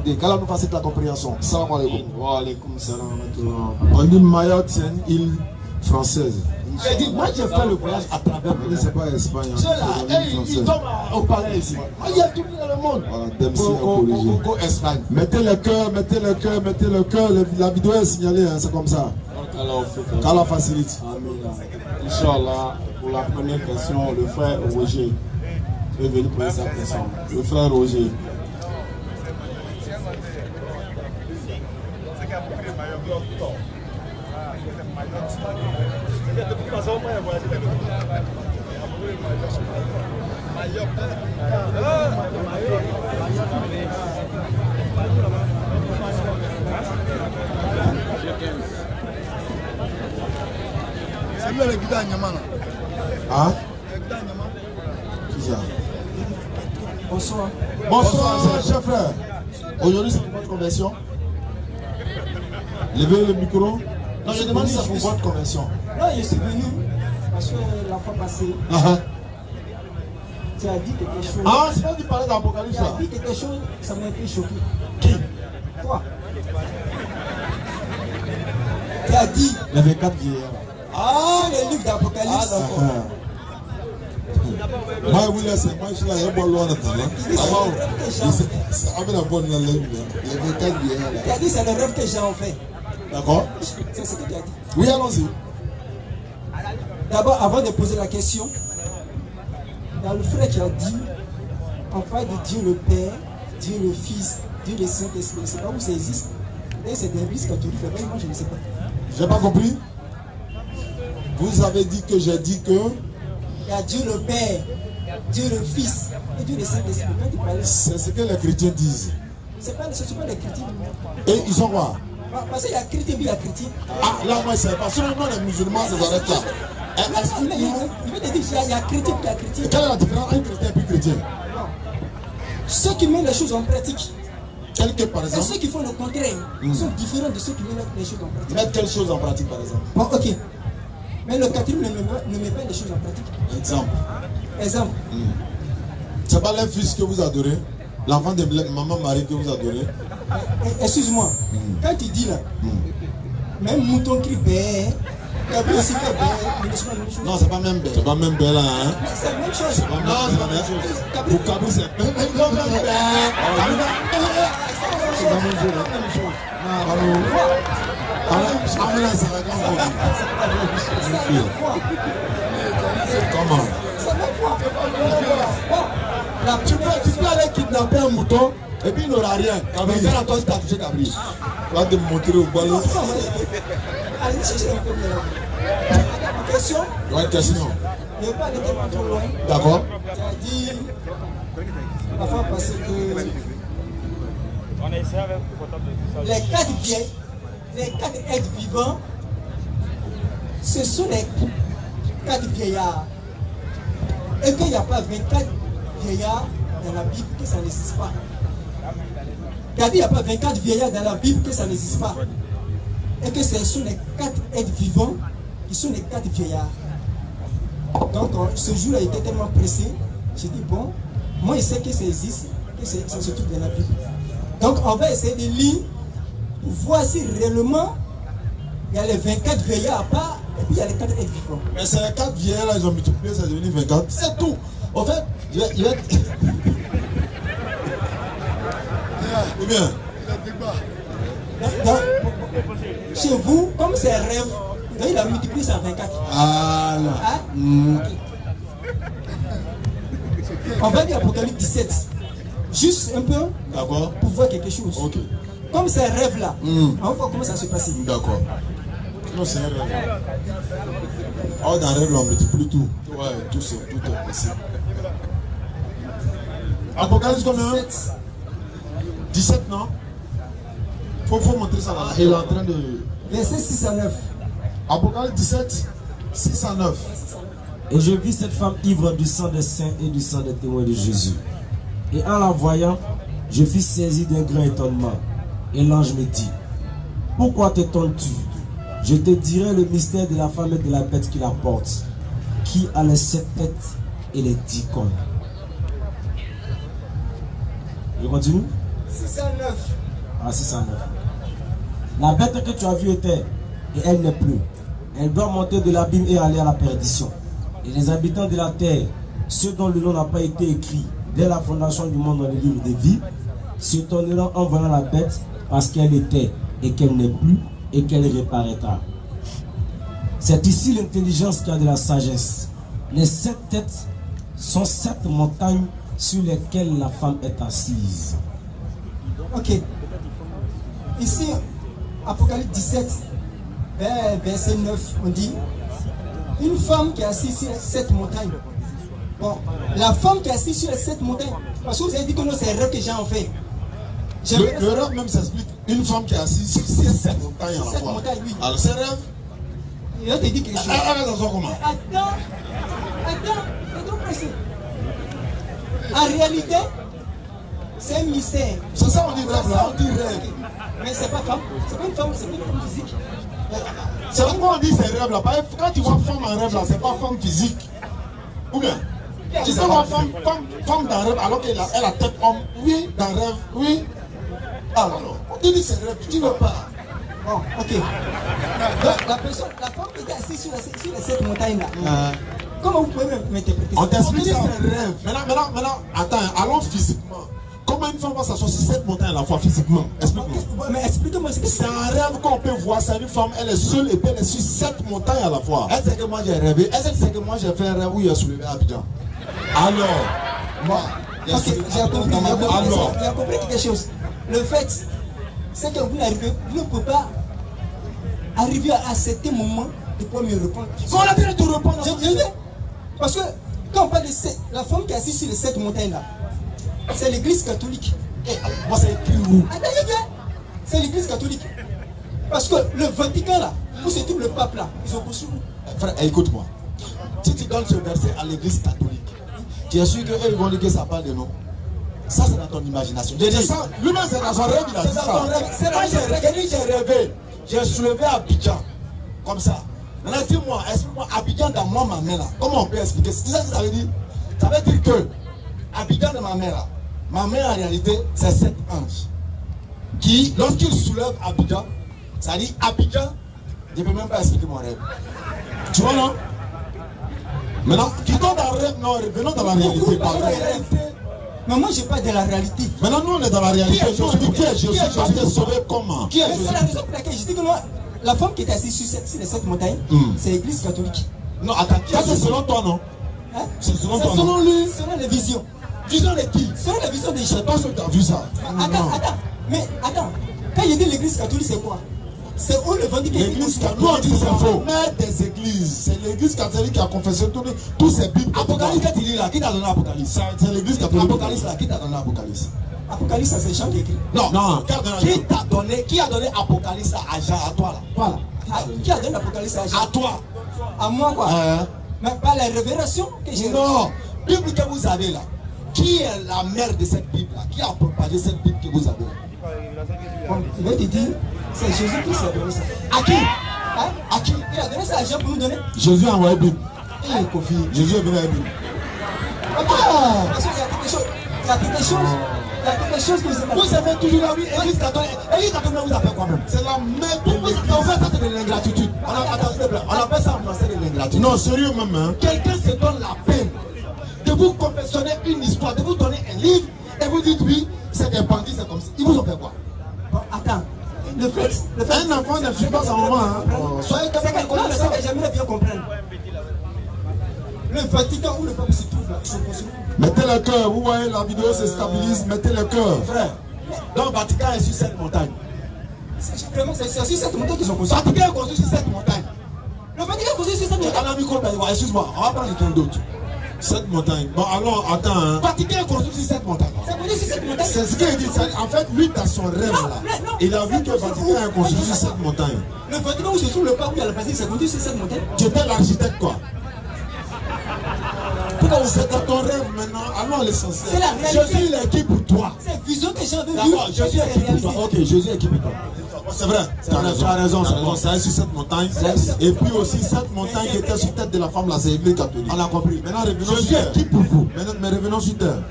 Qu'Allah nous facilite la compréhension. Salam alaikum. Wa alaikum salam. On dit Mayotte, c'est une île française. J'ai dit, moi j'ai fait le voyage à travers le monde. C'est pas Espagne. Ceux-là, ils tombent au palais ici. Il y a tout dans le monde. Voilà, Dempsey Go Espagne. Mettez le cœur, mettez le cœur, mettez le cœur. La vidéo est signalée, hein, c'est comme ça. Qu'Allah facilite. Amen. Inch'Allah, pour la première question, le frère Roger est venu poser sa question. Le frère Roger. C'est lui le guidard Nyama là. Ah? Bonsoir. Bonsoir, chef frère. Aujourd'hui, c'est votre conversion. Levez le micro. Non, je demande si c'est pour votre conversion. Non, je suis venu parce que la fois passée, tu as dit quelque chose. Ah, c'est pas du parler d'Apocalypse Tu là. as dit quelque chose, ça m'a été choqué. Qui? Toi. Tu as dit. Les 24 vieillards. Ah, le livre d'Apocalypse. Ah, d'accord. Moi, oui, c'est moi, je suis là, il y a pas loin de temps. Avec la bonne langue, les 24 vieillards. Tu as dit c'est le rêve que j'ai en fait. D'accord. C'est ce que tu as dit. Oui, allons-y. D'abord, avant de poser la question, dans le frère qui a dit, on parle de Dieu le Père, Dieu le Fils, Dieu le Saint-Esprit. Je ne sais pas où ça existe. Et c'est des risques quand tu le fais, moi je ne sais pas. J'ai pas compris. Vous avez dit que j'ai dit que. Il y a Dieu le Père, Dieu le Fils et Dieu le Saint-Esprit. Quand tu parles, C'est ce que les chrétiens disent. c'est pas les chrétiens. Et ils sont quoi? Parce qu'il y a chrétien, puis il y a chrétien. Ah, là, moi, c'est pas. Seulement les musulmans, ça s'arrête là. Il veut te dire qu'il y a chrétien, puis il y a chrétien. Et quelle est la différence entre chrétien et chrétien? Ceux qui mettent les choses en pratique, Quel que, par et exemple? ceux qui font le contraire, sont différents de ceux qui mettent les choses en pratique. Mettre quelle chose en pratique, par exemple? Bon, ok. Mais le quatrième ne met pas les choses en pratique. Exemple. Exemple. C'est pas les fils que vous adorez? L'enfant de maman Marie que vous adorez? Excuse-moi. Quand tu dis là, même mouton qui bête, Kabou aussi fait bête, Non, c'est pas même belle. C'est pas même belle, hein? c'est la même chose. Non, c'est pas la même chose. Pour Kabou, c'est même belle. C'est la même chose. Comment? Tu peux aller kidnapper un mouton et puis il n'aura rien. Quand même, quand toi, tu as touché Gabriel. Tu vas te montrer au ballon. Allez, chercher un peu mieux. Question? Ouais, question. Je ne vais pas aller tellement trop loin. D'accord? Tu as dit la fois passée que les quatre êtres vivants, ce sont les 4 vieillards. Et qu'il n'y a pas 24 vieillards dans la Bible, que ça n'existe pas. Il a dit qu'il n'y a pas 24 vieillards dans la Bible, que ça n'existe pas. Et que ce sont les 4 êtres vivants qui sont les 4 vieillards. Donc ce jour-là, il était tellement pressé. J'ai dit, bon, moi je sais que ça existe, que ça se trouve dans la Bible. Donc on va essayer de lire pour voir si réellement il y a les 24 vieillards à part et puis il y a les 4 êtres vivants. Mais c'est les 4 vieillards là, ils ont multiplié, c'est devenu 24. C'est tout. En fait, il va... Ou bien? Donc, chez vous, comme c'est un rêve, donc il a multiplié ça 24. Ah là. Hein? On va dire Apocalypse 17. Juste un peu D'accord? pour voir quelque chose. Ok. Comme c'est un rêve là, on va voir comment ça se passe. D'accord. Non, c'est un rêve. Oh, dans un rêve, on multiplie tout. Ouais, tout est possible. Apocalypse combien? 17, non? Faut montrer ça là. Il est en train de... Verset 6 à 9. Apocalypse 17, 6 à 9. Et je vis cette femme ivre du sang des saints et du sang des témoins de Jésus. Et en la voyant, je fus saisi d'un grand étonnement. Et l'ange me dit, pourquoi t'étonnes-tu? Je te dirai le mystère de la femme et de la bête qui la porte, qui a les 7 têtes et les 10 cornes. Je continue? 609. Ah, 609. La bête que tu as vue était, et elle n'est plus. Elle doit monter de l'abîme et aller à la perdition. Et les habitants de la terre, ceux dont le nom n'a pas été écrit dès la fondation du monde dans le livre de vie, s'étonneront en voyant la bête parce qu'elle était et qu'elle n'est plus et qu'elle reparaîtra. C'est ici l'intelligence qui a de la sagesse. Les 7 têtes sont 7 montagnes sur lesquelles la femme est assise. Ok. Ici, Apocalypse 17, verset 9, on dit une femme qui est assise sur les 7 montagnes. Bon, la femme qui est assise sur les 7 montagnes, parce que vous avez dit que non, c'est un rêve que j'ai en fait. Le rêve même s'explique. Une femme qui est assise sur 7 montagnes à la Sept fois. montagnes, oui. Alors, c'est rêve. Je vais te dire quelque chose. Comment? Attends, c'est trop pressé. En réalité, c'est un mystère. C'est ça, on dit rêve là, on dit rêve. Mais c'est pas femme, c'est pas une femme, c'est pas une femme physique. C'est pourquoi on dit c'est rêve là. Quand tu vois femme en rêve là, c'est pas femme physique. Ou bien, tu sais voir femme dans rêve alors qu'elle a tête homme. Oui, dans rêve, oui. Alors, on dit c'est rêve, tu ne veux pas. Bon, ok. Donc, la femme qui était assise sur les 7 montagnes là. Comment vous pouvez m'interpréter ça? On t'explique c'est un rêve. Maintenant, attends, allons physiquement. Comment une femme va s'asseoir sur 7 montagnes à la fois physiquement? Explique-moi. Mais explique-moi ce que c'est. Un rêve qu'on peut voir, c'est une femme, elle est seule et puis elle est sur 7 montagnes à la fois. Est-ce que moi j'ai rêvé? Est-ce que c'est que moi j'ai fait un rêve où il a soulevé Abidjan? Alors, moi, ok, j'ai compris quelque chose. Le fait, c'est que vous ne pouvez pas arriver à certain moment de pouvoir me répondre. On a dit de te répondre. Parce que quand on parle de la femme qui est assise sur les 7 montagnes là, c'est l'église catholique. Moi c'est écrit où? C'est l'église catholique. Parce que le Vatican là, où se trouve le pape là, ils ont construit. Frère, écoute-moi. Si tu donnes ce verset à l'église catholique, tu es sûr qu'eux ils vont dire que ça parle de nous. Ça c'est dans ton imagination. J'ai dit ça. Lui-même c'est dans son rêve, il a dit ça. J'ai rêvé. J'ai soulevé Abidjan. Comme ça. Maintenant dis-moi, explique-moi Abidjan dans ma main là. Comment on peut expliquer? C'est ça que ça veut dire? Ça veut dire que Abidjan de ma main là. Ma main en réalité c'est 7 anges. Qui, lorsqu'il soulève Abidjan, ça dit Abidjan, je ne peux même pas expliquer mon rêve. Tu vois non? Maintenant, quittons dans le rêve, non, revenons dans la réalité. Mais moi je parle de la réalité. Maintenant nous on est dans la réalité. Qui est Jésus? Jésus est sauvé comment? Qui est Jésus? C'est la raison pour laquelle je dis que moi, la femme qui était assise sur les 7 montagnes, c'est l'église catholique. Non, attends, ça c'est selon toi non? C'est selon toi non? Selon lui, selon les visions. Vision de qui? Selon la vision des gens. Je sais pas si tu as vu ça. Attends. Quand il dit l'église catholique, c'est quoi? C'est où le Vatican? L'église catholique, c'est la mère des églises. C'est l'église catholique qui a confessé tous ces bibles. Apocalypse, qu'est-ce qu'il dit là? Qui t'a donné Apocalypse? C'est l'église catholique. Apocalypse là, qui t'a donné Apocalypse? Apocalypse, c'est Jean qui écrit. Non. Qui a donné Apocalypse à Jean, à toi là? Voilà. Qui a donné l'Apocalypse à Jean? À toi. À moi quoi? Mais par la révélation que j'ai. Non. Bible que vous avez là. Qui est la mère de cette Bible là? Qui a propagé cette Bible que vous avez là? Bon, je vais te dire, c'est Jésus qui s'est donné ça. À qui? À qui? Il a donné ça à Jean pour nous donner. Jésus a envoyé la Bible. Jésus est venu à la Bible. Parce qu'il y a quelque chose que vous avez. Vous savez toujours là, oui, Église catholique. Église catholique, vous appelez quoi même? C'est la mère de l'Église. On fait ça, c'est de l'ingratitude. On appelle ça en français de l'ingratitude. Non, sérieux même. Hein? Quelqu'un se donne la peine de vous confectionner une histoire, de vous donner un livre, et vous dites oui, c'est des bandits, c'est comme ça. Ils vous ont fait quoi? Bon, attends. Le fait. Un enfant ne suit pas sa maman. Soyez comme ça, que j'aimerais bien comprendre. Le Vatican où le peuple se trouve là, ils sont construits. Mettez le cœur, vous voyez la vidéo se stabilise, mettez le cœur. Frère, donc Vatican est sur cette montagne. C'est sur cette montagne qu'ils ont construit. Vatican est construit sur cette montagne. Le Vatican est construit sur cette montagne. Excuse-moi, on va prendre quelqu'un d'autre. Cette montagne. Bon alors, attends. Hein. Vatican est construit sur cette montagne. C'est ce qu'il dit. En fait, lui, dans son rêve là, il a vu que Vatican est construit sur cette montagne. Le Vatican où se trouve le pape où il y a la basilique, c'est construit sur cette montagne. Tu étais l'architecte quoi? Pourquoi vous êtes dans ton rêve maintenant? Allons à l'essentiel. C'est la réalité. Jésus est qui pour toi? C'est vision que j'avais vue. D'accord, Jésus est qui pour toi? Ok, Jésus est qui pour toi? C'est vrai, tu as raison, c'est sur cette montagne. Et puis aussi, cette montagne qui était sur tête de la femme là, c'est l'église catholique. On a compris. Maintenant, revenons sur terre. Qui pour vous? Mais revenons sur terre.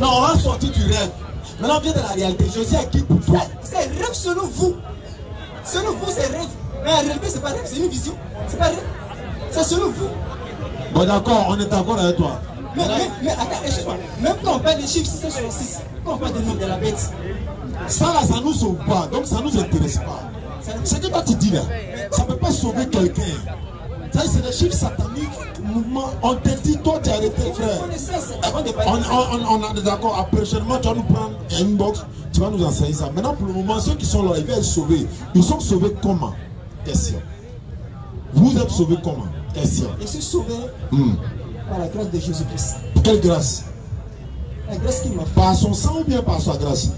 Non, on va sortir du rêve. Maintenant, on vient de la réalité. Jésus est qui pour toi? C'est rêve selon vous. Selon vous, c'est rêve. Mais en réalité, c'est pas rêve, c'est une vision. C'est pas rêve. C'est selon vous. Bon, d'accord, on est d'accord avec toi. Mais attends, excuse-moi. Même quand on parle des chiffres 666, quand on parle des nombres de la bête, Ça là, ça nous sauve pas, donc ça nous intéresse pas. Ce que toi tu dis là, ça peut pas sauver quelqu'un. Ça, c'est des chiffres sataniques, mouvement. On te dit, toi tu as arrêté, frère. On est d'accord, après prochainement tu vas nous prendre une box, tu vas nous enseigner ça. Maintenant pour le moment, ceux qui sont là, ils vont être sauvés. Ils sont sauvés comment? Question. Vous êtes sauvés comment? Question. Je suis sauvé par la grâce de Jésus-Christ. Quelle grâce? La grâce qu'il m'a fait. Par son sang ou bien par sa grâce?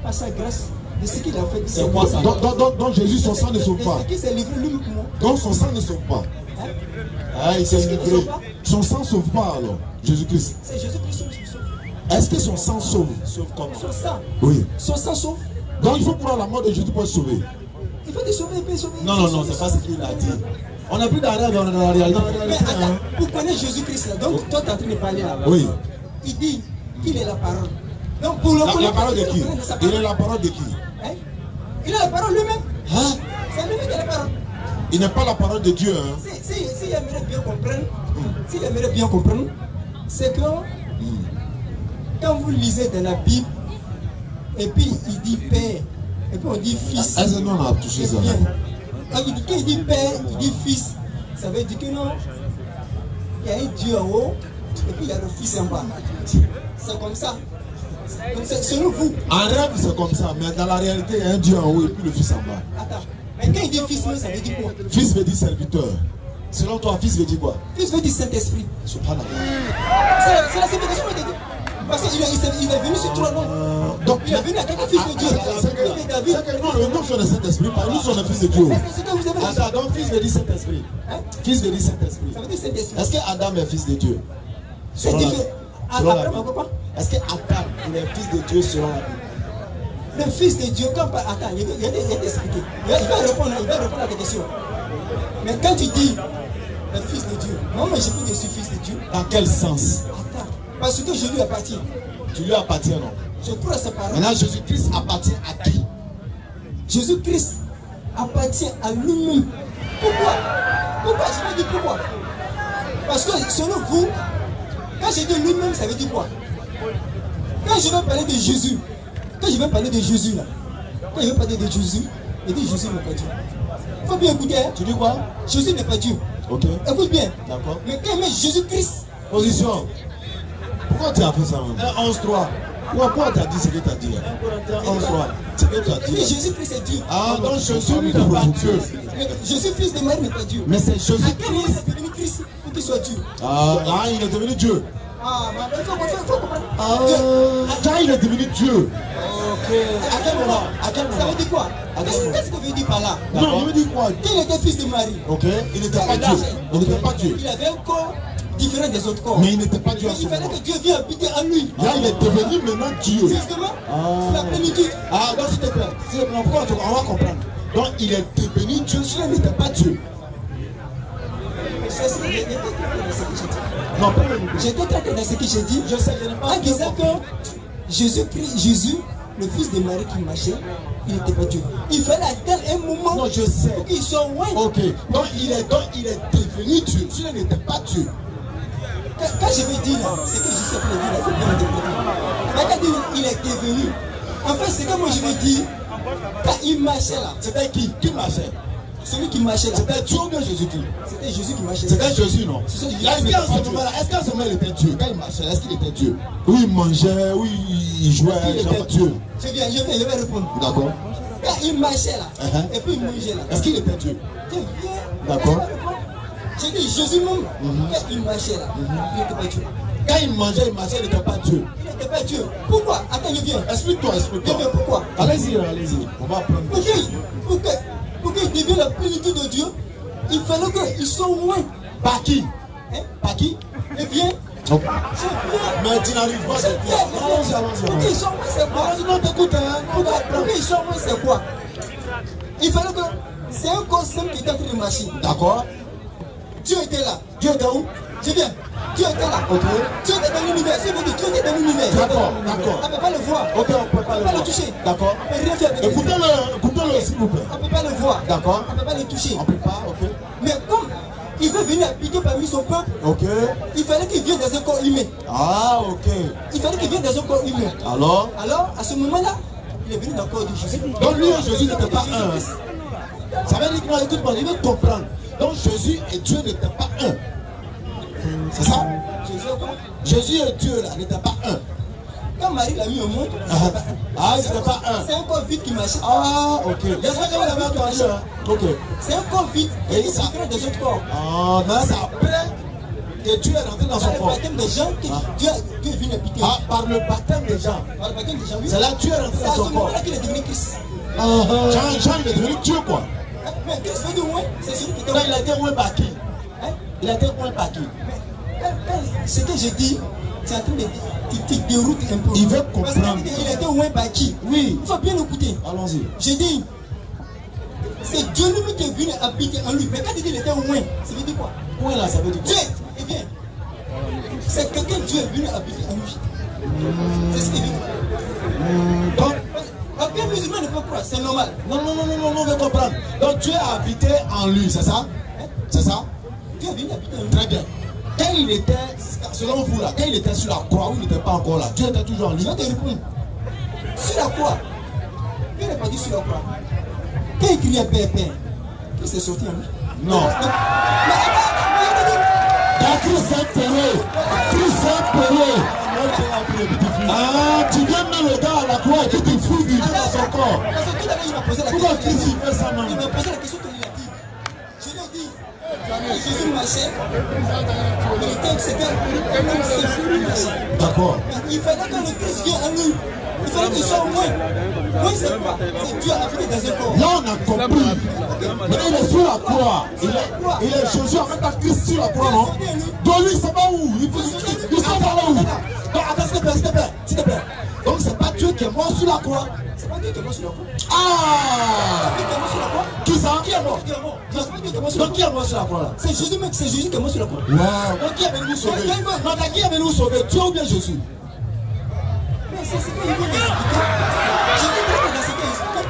Par sa grâce, de ce qu'il a fait. C'est quoi ça? Donc Jésus, son sang ne sauve pas. C'est qui s'est livré lui pour moi. Donc son sang ne sauve pas. Ah, il s'est livré. Son sang ne sauve pas alors, Jésus-Christ. C'est Jésus-Christ qui sauve. Est-ce que son sang sauve? Sauve comment? Son sang. Oui. Son sang sauve. Donc il faut prendre la mort de Jésus pour être sauvé. Il faut te sauver, il peut sauver. Non, c'est pas ce qu'il a dit. On n'a plus d'arrêt dans la réalité. Mais attends, vous connaissez Jésus-Christ là. Donc toi tu es en train de parler là. Oui. Il dit qu'il est la parole. Donc pour le La parole de qui? Il est la parole de qui? Hein? Il est la parole lui-même. Hein? C'est lui-même qui est la parole. Il n'est pas la parole de Dieu. Hein? S'il aimerait bien comprendre, c'est que quand vous lisez dans la Bible, et puis il dit Père, et puis on dit Fils. Est-ce que nous on a touché ça? Quand il dit Père, il dit Fils, ça veut dire que non, il y a un Dieu en haut, et puis il y a le Fils en bas. C'est comme ça. C'est selon vous. En rêve c'est comme ça, mais dans la réalité il y a un Dieu en haut et puis le Fils en bas. Attends, mais quand il dit Fils, ça veut dire quoi? Fils veut dire serviteur. Selon toi, fils veut dire quoi? Fils veut dire Saint-Esprit. Subhanallah. C'est la signification de Dieu. Parce qu'il est venu sur trois noms. Donc Il est venu à tant que fils de Dieu. c'est que nous le nom sur le Saint-Esprit, par nous sur le Fils de Dieu. C'est ce que vous avez dit. Attends, donc fils veut dire Saint-Esprit. Hein? Fils veut dire Saint-Esprit. Ça veut dire Saint-Esprit. Est-ce que Adam est fils de Dieu? C'est Selon la différent. Bible. Selon la Après, Bible. pourquoi? Est-ce que Adam il est fils de Dieu selon la Bible? Le fils de Dieu, quand attends, il va t'expliquer. Il va répondre à ta question. Mais quand tu dis le fils de Dieu, moi je peux dire je suis fils de Dieu. Dans quel sens? Attends, parce que je lui appartiens. Tu lui appartiens, non? Je crois à sa parole. Maintenant, Jésus-Christ appartient à qui? Jésus-Christ appartient à lui-même. Pourquoi? Pourquoi? Je vais dire pourquoi. Parce que selon vous, quand je dis lui-même, ça veut dire quoi? Quand je vais parler de Jésus, quand je vais parler de Jésus là, quand je vais parler de Jésus, je dis Jésus n'est pas Dieu. Il faut bien écouter. Hein? Tu dis quoi? Jésus n'est pas Dieu. Ok. Écoute bien. D'accord. Mais quand même Jésus-Christ, Position. Pourquoi tu as fait ça? 11-3. Pourquoi tu as dit ce que tu as dit là? 11-3. Ce que tu as et puis dit. Jésus-Christ est Dieu. Ah, donc Jésus n'est pas Dieu. Jésus, fils de Marie, n'est pas Dieu. Mais c'est À quel moment Jésus-Christ. c'est devenu Christ pour qu'il soit Dieu? Ah, il est devenu Dieu. Ah, mais il faut comprendre. Quand il est devenu Dieu. Ok. À quel moment? À quel Ça moment? veut dire quoi? Qu'est-ce que veut dire par là? Non, il veut dire quoi? Il était fils de Marie. Ok, il n'était pas Dieu. Il n'était pas Dieu. Il avait un corps différent des autres corps. Mais il n'était pas Dieu à Mais ce il fallait moment. que Dieu vienne habiter en lui. Là, il est devenu maintenant Dieu. Justement, c'est la plénitude. Ah, donc s'il te plaît. Pourquoi on va comprendre? Donc, il est devenu Dieu. Cela n'était pas Dieu. J'étais très clair dans ce que j'ai dit. Non, pas le micro. J'étais très clair dans ce que j'ai dit. Je sais, je n'ai pas En disant que Jésus, le fils de Marie qui marchait, il n'était pas Dieu. Il fallait attendre un moment Non, je sais. pour qu'il soit loin. Ok, donc il est devenu Dieu. Cela n'était pas Dieu. Quand je vais dire là, c'est que je sais que le dire là, c'est bien interprété. Mais quand il est devenu, en fait, c'est que moi je vais dire, quand il marchait là, C'était qui? Qui marchait? celui qui marchait là, C'était Dieu ou bien Jésus-Christ? c'était Jésus qui marchait. C'était Jésus, non? C'est ça, Est-ce qu'à ce moment-là, il était Dieu? Quand il marchait, est-ce qu'il était Dieu? Oui, il mangeait, oui, il jouait, Il genre était Dieu. Je vais répondre. D'accord. Quand il marchait là, Uh-huh. et puis il mangeait là, Est-ce qu'il était Dieu? je viens. D'accord. J'ai dit Jésus même, quand il marchait là, il n'était pas Dieu. Quand il mangeait, il n'était pas Dieu. Il n'était pas Dieu. Pourquoi? Attends, je viens. Explique-toi, Je explique-toi. viens, pourquoi? Allez-y, allez-y. On va apprendre. Pour qu'il devienne la plénitude de Dieu, il fallait qu'il soit loin. Par qui? Hein? Par qui? Et viens. Ok. Je viens. Mais tu n'arrives pas, c'est bien. Allons-y, allons-y. Pour qu'il soit loin, c'est quoi? Non, t'écoutes, hein. Pour qu'il soit loin, c'est quoi? Il fallait que c'est un corps simple qui était en train de marcher. D'accord. Dieu était là. Dieu était où? Je viens. Dieu était là. Ok. Dieu était dans l'univers. Dieu était dans l'univers. D'accord, d'accord. On ne peut pas le voir. Ok, on peut pas On le ne peut pas voir. le toucher. D'accord. On ne peut rien faire avec lui. Écoutez-le s'il vous plaît. On ne peut pas le voir. D'accord. On ne peut pas le toucher. On peut pas, ok. Mais comme il veut venir habiter parmi son peuple, Ok. il fallait qu'il vienne dans un corps humain. Ah, ok. Il fallait qu'il vienne dans un corps humain. Alors, À ce moment-là, il est venu dans le corps de Jésus. donc lui et Jésus n'étaient pas un. Ça veut dire que, écoute-moi, il veut comprendre. Donc Jésus et Dieu n'étaient pas un. C'est ça? Jésus et Dieu là n'étaient pas un. Quand Marie l'a mis au monde, Ah, ils n'étaient pas un. c'est un corps vide qui marchait. Ah, ok. J'espère que vous avez entendu. Hein? Ok. C'est un corps vide qui Et est ça- différent des autres corps. Ah, mais c'est après que Dieu est rentré dans son Par le corps. baptême des gens, Dieu est venu habiter. Ah, par le baptême des gens. Par le baptême des gens, oui. C'est là que Dieu est rentré C'est dans à ce son corps. moment-là qu'il est devenu Christ. Jean, il est devenu Dieu quoi. Mais Christ veut dire, ouais, c'est celui qui était. Non, il a été moins par qui? Hein? Il a été moins par qui? Ce que je dis, c'est en train de te déroute un peu. Il veut Parce que comprendre. il était loin par qui? Oui. Il faut bien écouter. Allons-y. Je dis, c'est Dieu lui qui est venu habiter en lui. Mais quand il dit qu'il était loin, ça veut dire quoi? Oui, là, ça veut dire quoi? Dieu, eh bien, c'est quelqu'un Dieu est venu habiter en lui. C'est ce qu'il dit. Donc, Aucun musulman ne peut croire, c'est normal. non, on veut comprendre. Donc Dieu a habité en lui, c'est ça? C'est ça? Dieu est venu habiter en lui. Très bien. Quand il était, selon vous là, quand il était sur la croix, où il n'était pas encore là, Dieu était toujours en lui. Je vais te répondre. Sur la croix, Dieu n'est pas dit sur la croix. Quand il criait Père, Père, Christ est sorti en lui. Non. Mais attends, Christ est péché. Christ est péché. Ah, tu viens mettre le gars à la croix et tu te fous du Dieu dans son corps. parce que tout à l'heure, il m'a posé la Pourquoi question. Christ il fait ça Il même? m'a posé la question qu'il a dit. Je lui ai dit, Jésus marchait, il était, c'était D'accord. il fallait que le Christ vienne en nous. Il fallait qu'il soit au moins. Moi, c'est quoi? C'est Dieu habité dans un corps. Là, on a compris. Mais il est sur la croix. Il est Jésus avec un Christ sur la croix, non? Donc lui, c'est pas où? Il s'en va là où? Donc, attends, s'il te plaît. Donc, c'est pas Dieu qui est mort sur la croix. C'est pas Dieu qui est mort sur la croix. Ah! Dieu qui est mort sur la croix. Qui ça? Qui est mort? Qui est mort. C'est pas Dieu qui est mort sur la Donc, croix. qui est mort sur la croix là? C'est Jésus, mec, c'est Jésus qui est mort sur la croix. Wow. Donc, qui est venu nous sauver? Non, qui est venu nous sauver? Dieu ou bien Jésus? Mais c'est ce qu'il veut m'expliquer. Je dis très bien dans ce qu'il explique.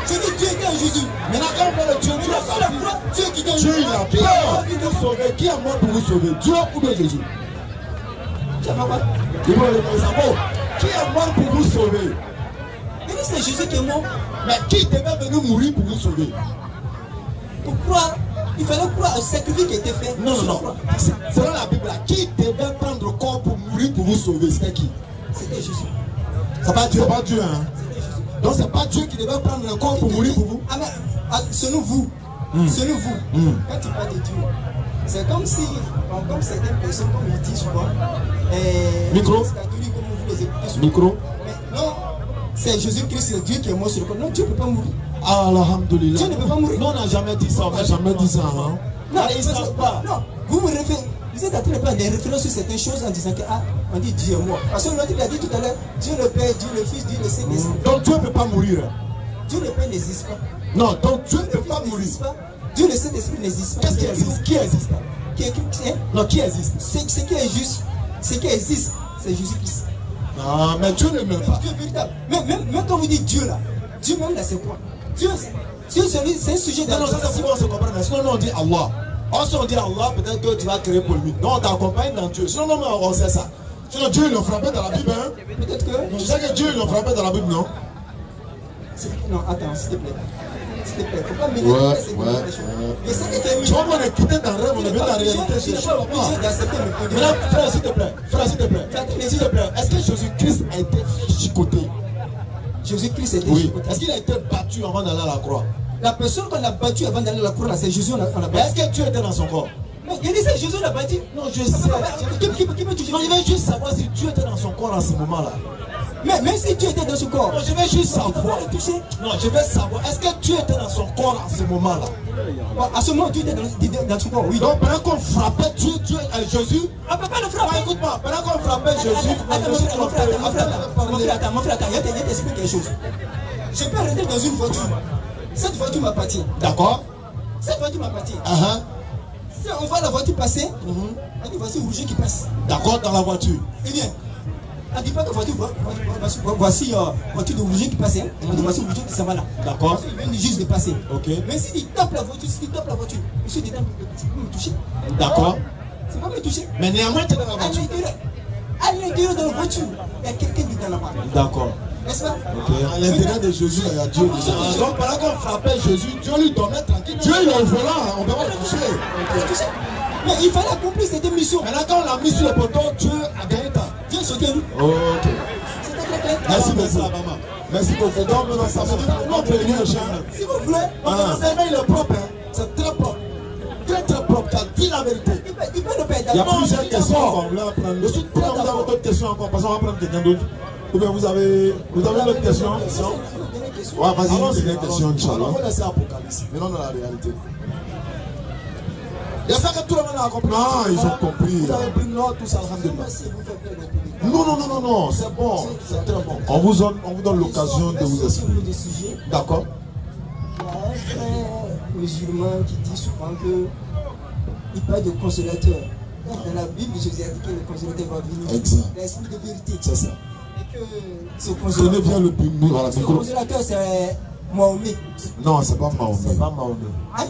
Je dis Dieu était en Jésus. Maintenant, quand on parle de Dieu, Dieu Sur la croix, Dieu qui est en Dieu, Jésus. il a peur de nous sauver. Qui est mort pour vous sauver? Dieu ou bien Jésus? Tu as pas quoi? Il faut le savoir. Qui est mort pour vous sauver? Il dit c'est Jésus qui est mort. Mais qui devait venir mourir pour vous sauver? Pour croire, il fallait croire au sacrifice qui était fait. Non. sur la croix. Selon la Bible, là, qui devait prendre le corps pour mourir pour vous sauver? C'était qui? C'était Jésus. C'est pas Dieu. C'est pas Dieu, hein? C'était Jésus. Donc c'est pas Dieu qui devait prendre le corps pour mourir pour vous? Ah, mais selon vous, selon vous, quand tu parles de Dieu, c'est comme si, comme certaines personnes, comme ils disent souvent, Micro. les catholiques, comme vous les écoutez souvent. Micro. Mais non, c'est Jésus-Christ, c'est Dieu qui est mort sur le corps. Non, Dieu ne peut pas mourir. Ah, alhamdoulilah. Dieu ne peut pas mourir. Non, on n'a jamais dit ça. On n'a jamais dit ça, hein? Non, ils ne savent pas. Non, vous êtes en train de prendre des références sur certaines choses en disant que, ah, on dit Dieu est mort. Parce que l'autre, il a dit tout à l'heure, Dieu le Père, Dieu le Fils, Dieu le Saint-Esprit. Donc Dieu ne peut pas mourir. Dieu le Père n'existe pas. Non, donc Dieu ne Le peut Fils pas mourir. n'existe pas. Dieu le Saint-Esprit n'existe pas. Qu'est-ce qui existe? Qui existe? Qui est- hein? Non, qui existe? Ce qui est juste, ce qui existe, c'est Jésus-Christ. Ah, mais Dieu ne meurt pas. Dieu est véritable. Même quand vous dites Dieu là, Dieu même là, c'est quoi? Dieu, c'est un sujet Non, ça c'est pour qu'on se comprenne. Mais sinon, on dit Allah. Si on dit Allah, peut-être que tu vas créer polémique. Non, on t'accompagne dans Dieu. Sinon, non, on sait ça. Sinon, Dieu, il l'a frappé dans la Bible, hein? Peut-être que. Tu sais que Dieu, il l'a frappé dans la Bible, non? Non, attends, s'il te plaît. S'il te plaît, faut pas mélanger ces ouais. choses. Mais ça qui est Tu vois, on est quitté dans le rêve, on est venu dans la réalité. Tu n'es pas obligé d'accepter le point de vue. Maintenant, frère, s'il te plaît. Frère, s'il te plaît. S'il te plaît. Est-ce que Jésus-Christ a été chicoté? Jésus-Christ était Oui. chicoté. Est-ce qu'il a été battu avant d'aller à la croix? La personne qu'on a battue avant d'aller à la croix, là, c'est Jésus, on a Mais est-ce que Dieu était dans son corps? Mais il dit c'est Jésus, on a battu. Non, je sais. Qui peut toujours. Non, je veux juste savoir si Dieu était dans son corps en ce moment-là. Mais même si Dieu était dans ce corps, Non, je veux juste savoir. il peut toucher. Non, je veux savoir. Est-ce que Dieu était dans son corps en ce moment-là? Bon, à ce moment, Dieu était dans son corps, oui. Donc, pendant qu'on frappait Jésus, On ne peut pas le non, frapper. écoute-moi, pendant qu'on frappait Jésus, Mon frère, attends, il y a t'expliquer quelque chose. Je peux rentrer dans une voiture. Cette voiture m'appartient. D'accord? Cette voiture m'appartient. Uh-huh. Si on voit la voiture passer, Elle dit voici Roger qui passe. D'accord, dans la voiture. Eh bien, elle ne dit pas que voici voiture de Roger qui passe. Elle dit voici Roger qui s'en va là. D'accord. Parce qu'il vient juste de passer. Ok. Mais s'il tape la voiture, monsieur dedans, c'est pas me toucher. D'accord. C'est pas me toucher. Mais néanmoins, tu es dans la À voiture. l'intérieur de la voiture, il y a quelqu'un qui est dans la voiture. D'accord. N'est-ce pas? À l'intérieur de Jésus, il y a Dieu. Donc pendant qu'on frappait Jésus, Dieu lui donnait tranquille. Dieu il est volant, on ne peut pas le toucher. Mais il fallait accomplir cette mission. Maintenant quand on l'a mis sur le poteau, Dieu a gagné temps. Dieu sautait lui. Ok. C'était très clair. Merci beaucoup. Merci beaucoup. Donc nous ça veut dire non prévenir le chien. Si vous voulez, L'enseignement il est propre. C'est très propre. Très très propre. Tu as dit la vérité. il peut le perdre. Il y a plusieurs questions. Je suis très d'accord. Vous avez d'autres questions encore. Parce qu'on va prendre quelqu'un d'autre. Ou bien vous avez d'autres questions? Ouais, vas-y, une dernière question, Inch'Allah. On va laisser Apocalypse. Maintenant dans la réalité. Il y a ça que tout le monde a compris. Non, ils ont compris. Vous avez pris note, tout ça, alhamdulillah. Non, c'est bon. C'est très bon. On vous donne l'occasion de vous expliquer. D'accord. Il y a un frère musulman qui dit souvent que il parle de consolateur. Dans la Bible, Jésus a dit que le consolateur va venir. Exact. L'esprit de vérité. C'est ça. Et que ce Tenez bien le public. Voilà, consolateur, c'est Mahomet. non, c'est pas Mahomet. C'est pas Mahomet. Hein?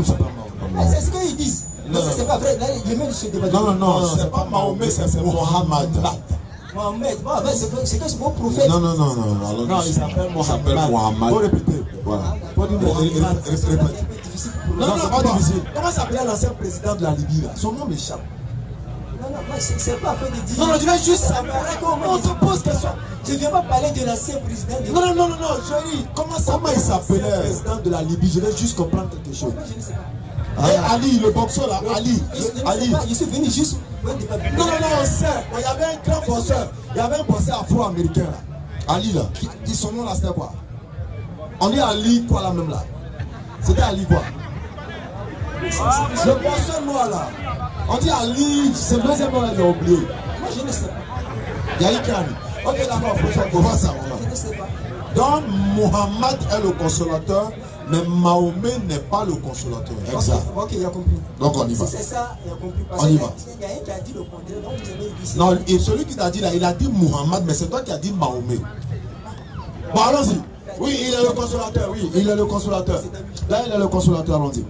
C'est pas Mahomet. C'est ce qu'ils disent. Mais c'est pas vrai. Là, il met ce débat. Non, c'est pas Mahomet, c'est Mohammed. Mohamed. Bon, c'est que c'est mon prophète. Non, il s'appelle Mohammed. Faut répéter. Voilà. Faut dire répéter. Non, c'est pas difficile. Comment s'appelait l'ancien président de la Libye là? Son nom m'échappe. Non, c'est pas fait de dire. Non, je vais juste savoir. On te pose question. Je ne viens pas parler de l'ancien président de Non, chérie. Comment il s'appelait le président de la Libye? Je vais juste comprendre quelque chose. Je ne sais pas. Ali, le boxeur là, Ali. Je suis venu juste pour un débat. Non, on sait. Il y avait un grand boxeur. Il y avait un boxeur afro-américain là. Ali là. Son nom là, c'était quoi? On dit Ali quoi là même là? C'était Ali quoi? Le boxeur noir là. On dit Ali, c'est le deuxième nom là, j'ai oublié. Moi, je ne sais pas. Il y a Ikani. Ok, d'accord, on va ça. Je ne sais pas. Donc, Mohammed est le consolateur, mais Mahomet n'est pas le consolateur. Exact. Ok, il a compris. Donc, on y va. C'est ça, il a compris. Parce On y que va. il y a un qui a dit le contraire, donc vous avez dit. Non, et celui qui t'a dit là, il a dit Mohammed, mais c'est toi qui as dit Mahomet. Bon, allons-y. Oui, il est le consolateur, oui, il est le consolateur. Là, il est le consolateur, allons-y.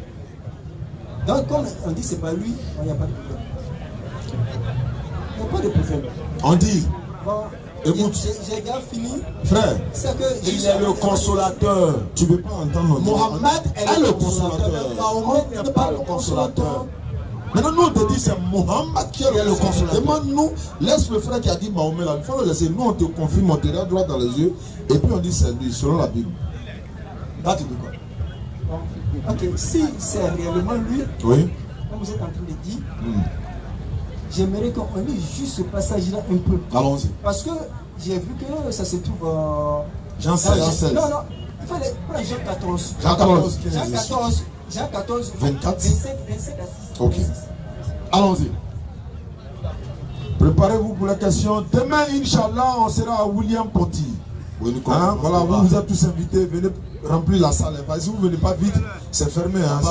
Donc, comme on dit c'est pas lui, il n'y a pas de problème. Il n'y a pas de problème. On dit, Bon, écoute, j'ai déjà fini. frère, C'est que il est le consolateur. Tu ne veux pas entendre. Mohammed est le consolateur. Mahomet n'est pas le consolateur. Maintenant, nous, on te dit c'est Mohammed qui est le consolateur. Demande-nous, laisse le frère qui a dit Mahomet là, il faut le laisser. Nous, on te confirme, on te regarde droit dans les yeux, et puis on dit c'est lui, selon la Bible. Là, tu dis quoi? Ok, si c'est réellement lui, Oui. comme vous êtes en train de dire, j'aimerais qu'on lit juste ce passage-là un peu. Allons-y. Parce que j'ai vu que ça se trouve. Jean 16. Non, il faut prendre Jean 14. Jean 14. Jean 14, 24. 25 à 6. Ok. Allons-y. Préparez-vous pour la question. Demain, Inch'Allah, on sera à William Ponty. Hein? Voilà, vous êtes tous invités. Venez remplir la salle. Si vous ne venez pas vite, c'est fermé. Hein?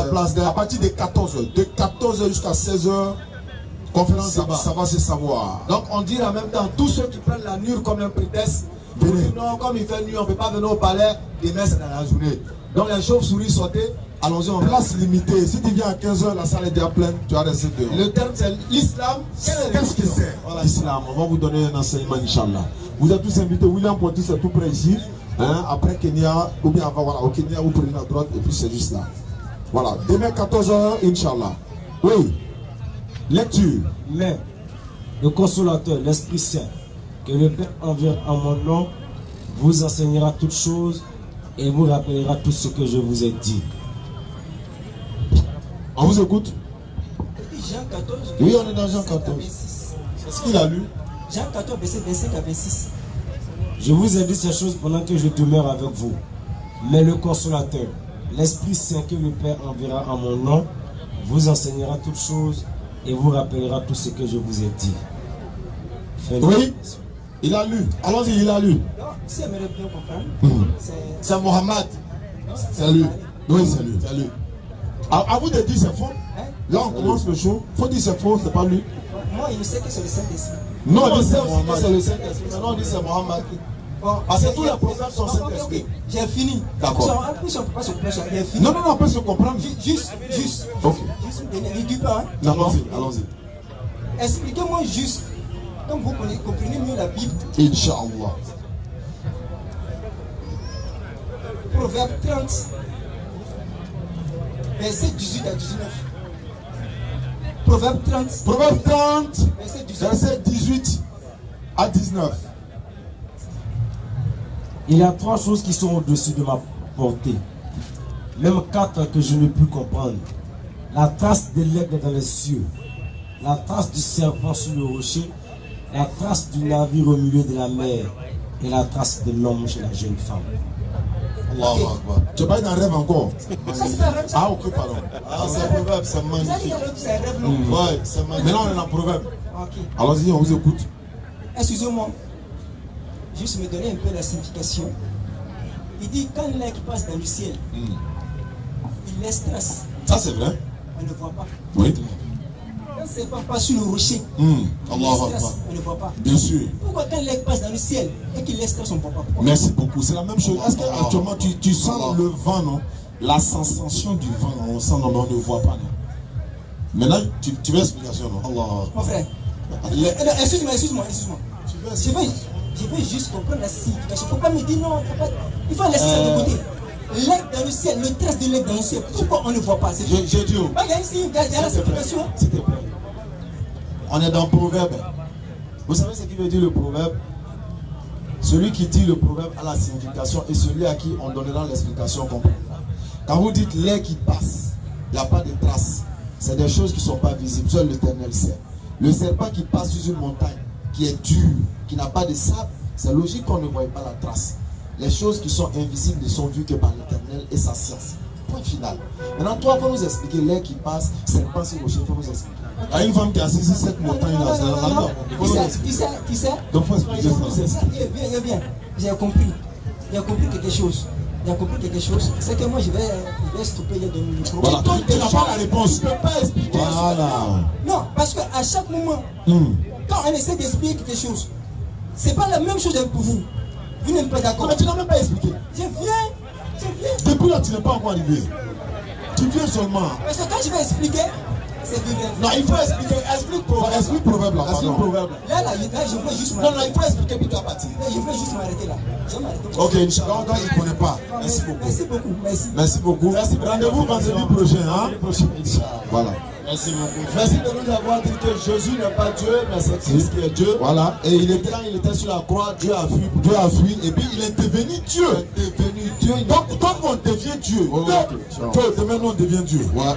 À partir de 14h. De 14h jusqu'à 16h, conférence, ça va se savoir. Donc, on dit en même temps, tous ceux qui prennent la nuit comme un prétexte, non, comme il fait nuit, on ne peut pas venir au palais. Demain, c'est dans la journée. Donc, les chauves-souris sautées. Allons-y, on place limitée. Si tu viens à 15h, la salle est déjà pleine, tu vas rester dehors. Le terme, c'est l'islam. Qu'est-ce que c'est? L'islam. On va vous donner un enseignement, Inch'Allah. Vous êtes tous invités. William Ponty, c'est tout près ici. Hein? Après Kenya, ou bien avant, voilà, au Kenya, vous prenez la droite et puis c'est juste là. Voilà. Demain, 14h, Inch'Allah. Oui. Lecture. Mais le consolateur, l'Esprit Saint, que le Père enverra en mon nom, vous enseignera toutes choses et vous rappellera tout ce que je vous ai dit. On vous écoute? Jean 14. Oui, on est dans Jean 14. C'est ce qu'il a lu. Jean 14, verset 25 à 26. Je vous ai dit ces choses pendant que je demeure avec vous. Mais le consolateur, l'Esprit Saint que le Père enverra en mon nom, vous enseignera toutes choses et vous rappellera tout ce que je vous ai dit. Oui, il a lu. Allons-y, il a lu. Donc, si elle me bien comprendre, C'est Mohammed. C'est lui. Oui, c'est lui. C'est lui. À vous de dire c'est faux. Hein? Là, on commence le show. Faut dire c'est faux, c'est pas lui. Moi, il sait que c'est le Saint-Esprit. Non, On il sait c'est aussi que Mohamed. c'est le Saint-Esprit. Maintenant, on dit c'est Mohamed. Bon, Parce que tous les prophètes sont Saint-Esprit. ok. J'ai fini. D'accord. En plus, on ne peut pas se comprendre. J'ai fini. Non, on peut se comprendre. Juste. Ok. Juste, ne dis pas. Hein. Non, allons-y. Expliquez-moi juste, comme vous comprenez mieux la Bible, Inch'Allah. Proverbe 30, verset 18 à 19. Proverbe 30, Proverbe 30, verset 18. verset 18 à 19. Il y a 3 choses qui sont au-dessus de ma portée. Même 4 que je ne peux comprendre. La trace de l'aigle dans les cieux. La trace du serpent sur le rocher. La trace du navire au milieu de la mer. Et la trace de l'homme chez la jeune femme. Allahu Akbar. Tu es pas dans un rêve encore. Ça, c'est un rêve. Ah, ok, pardon. Ah, c'est un proverbe, c'est Vous avez magnifique. dit que c'est un rêve, non? Ouais, c'est magnifique. Maintenant, on est dans le proverbe. Ok. Allons-y, on vous écoute. Excusez-moi. Juste me donner un peu la signification. Il dit quand l'aigle passe dans le ciel, il laisse trace. Ça, c'est vrai. On ne voit pas. Oui. Quand c'est pas passe sur le rocher, il Allahu laisse Akbar. trace. On ne voit pas. Bien sûr. Pourquoi quand l'aigle passe dans le ciel et qu'il laisse trace, on ne voit pas? Pourquoi? Merci beaucoup. C'est la même chose. Est-ce qu'actuellement, tu sens le vent, non? La sensation du vent, on sent, non, mais on ne voit pas, non? Maintenant, tu veux explication, non? Allah. Mon frère. Excuse-moi. Je veux juste comprendre la signification. Il ne faut pas me dire non. Il faut laisser ça de côté. L'aigle dans le ciel, le trace de l'aigle dans le ciel. Pourquoi on ne voit pas? J'ai dit, oh. Il y a une signification, il y a la signification. S'il te plaît. On est dans le proverbe. Vous savez ce qui veut dire le proverbe? Celui qui dit le proverbe a la signification et celui à qui on donnera l'explication complète. Quand vous dites l'air qui passe, il n'y a pas de traces. C'est des choses qui ne sont pas visibles. Seul l'Éternel sait. Le serpent qui passe sur une montagne qui est dure, qui n'a pas de sable, c'est logique qu'on ne voit pas la trace. Les choses qui sont invisibles ne sont vues que par l'Éternel et sa science. Point final. Maintenant, toi, il faut nous expliquer l'air qui passe, serpent sur le rocher, il faut nous expliquer. Il y a une femme qui a saisi cette montagne-là. C'est la loi. Tu sais, Donc, il faut expliquer ça. Viens. J'ai compris quelque chose. C'est que moi, je vais stopper les deux micros. Voilà, tu n'as pas la réponse. Tu ne peux pas expliquer. Voilà. Non, parce qu'à chaque moment, quand on essaie d'expliquer quelque chose, c'est pas la même chose pour vous. Vous n'êtes pas d'accord. Mais tu n'as même pas expliqué. Je viens. Depuis là, tu n'es pas encore arrivé. Tu viens seulement. Parce que quand je vais expliquer, c'est du rêve. Non, il faut expliquer. Explique proverbe. Explique proverbe là. Explique proverbe. Là, je veux juste Non, m'arrêter. il faut expliquer puis tu vas partir. Je veux juste m'arrêter là. Je vais m'arrêter. Ok, Inch'Allah, donc il ne connaît pas. Merci beaucoup. Merci beaucoup. Merci. Merci beaucoup. Merci. Rendez-vous vendredi prochain. Hein? Voilà. Merci beaucoup. Merci de nous avoir dit que Jésus n'est pas Dieu, mais c'est Christ qui est Dieu. Voilà. Et Quand il était sur la croix, Dieu a fui. Dieu a fui et puis il est devenu Dieu. Il est devenu Dieu. Donc on devient Dieu. Oh, ok. Donc demain on devient Dieu. Voilà.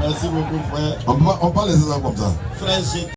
Merci beaucoup, frère. On parle les uns comme ça. Frère,